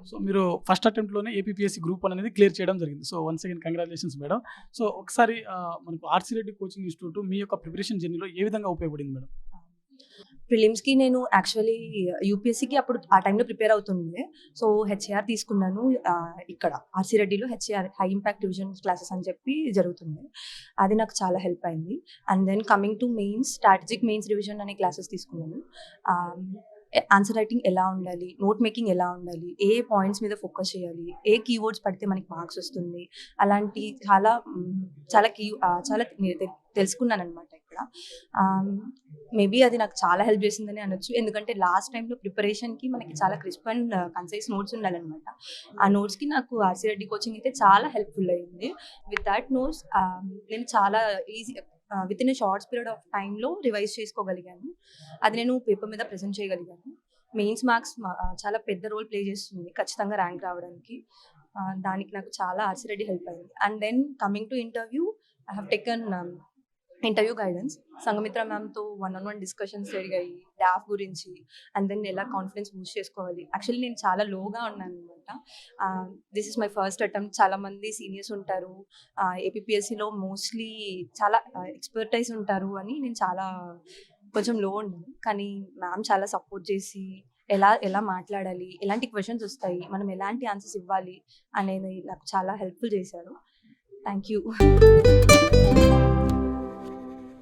So మీరు first అటెంప్ట్‌లోనే APPSC group 1 అనేది clear చేయడం జరిగింది. So once again congratulations madam. So ఒకసారి మనకు ఆర్‌సీ రెడ్డి కోచింగ్ ఇన్‌స్టిట్యూట్ మీ యొక్క ప్రిపరేషన్ జర్నీలో ఏ విధంగా ఉపయోగపడింది మేడం? ప్రిలిమ్స్‌కి నేను యాక్చువల్లీ యూపీఎస్సీకి అప్పుడు ఆ టైంలో ప్రిపేర్ అవుతుండే. సో హెచ్ఏఆర్ తీసుకున్నాను. ఇక్కడ ఆర్‌సీ రెడ్డిలో HAR high impact revision classes అని చెప్పి జరుగుతుంది. అది నాకు చాలా హెల్ప్ అయింది. And then coming to mains, strategic mains revision అనే క్లాసెస్ తీసుకున్నాను. ఆన్సర్ రైటింగ్ ఎలా ఉండాలి, నోట్ మేకింగ్ ఎలా ఉండాలి, ఏ పాయింట్స్ మీద ఫోకస్ చేయాలి, ఏ కీవర్డ్స్ పడితే మనకి మార్క్స్ వస్తుంది, అలాంటి చాలా చాలా తెలుసుకున్నాననమాట ఇక్కడ. మేబీ అది నాకు చాలా హెల్ప్ చేసిందని అనొచ్చు. ఎందుకంటే లాస్ట్ టైంలో ప్రిపరేషన్‌కి మనకి చాలా క్రిస్ప్ అండ్ కన్సైజ్ నోట్స్ ఉండాలనమాట. ఆ నోట్స్‌కి నాకు ఆర్‌సీ రెడ్డి కోచింగ్ అయితే చాలా హెల్ప్‌ఫుల్ అయింది. విత్ దట్ నోట్స్ నేను చాలా within a short period of టైంలో రివైజ్ చేసుకోగలిగాను. అది నేను పేపర్ మీద ప్రెజెంట్ చేయగలిగాను. మెయిన్స్ మార్క్స్ చాలా పెద్ద రోల్ ప్లే చేస్తుంది ఖచ్చితంగా ర్యాంక్ రావడానికి. దానికి నాకు చాలా ఆర్‌సీ రెడ్డి హెల్ప్ అయింది. And then coming to interview, I have taken interview guidance. Sanghamitra మ్యామ్‌తో 1-on-1 డిస్కషన్స్ జరిగాయి. డాఫ్ గురించి, అండ్ దెన్ ఎలా కాన్ఫిడెన్స్ బూస్ట్ చేసుకోవాలి. యాక్చువల్లీ నేను చాలా లోగా ఉన్నాననమాట. This is my first attempt. చాలామంది సీనియర్స్ ఉంటారు. ఏపీపీఎస్సీలో మోస్ట్‌లీ చాలా ఎక్స్‌పర్టైజ్ ఉంటారు అని నేను చాలా కొంచెం లో ఉన్నాను. కానీ మ్యామ్ చాలా సపోర్ట్ చేసి ఎలా ఎలా మాట్లాడాలి, ఎలాంటి క్వెషన్స్ వస్తాయి, మనం ఎలాంటి ఆన్సర్స్ ఇవ్వాలి అనేది నాకు చాలా హెల్ప్‌ఫుల్ చేశారు. Thank you.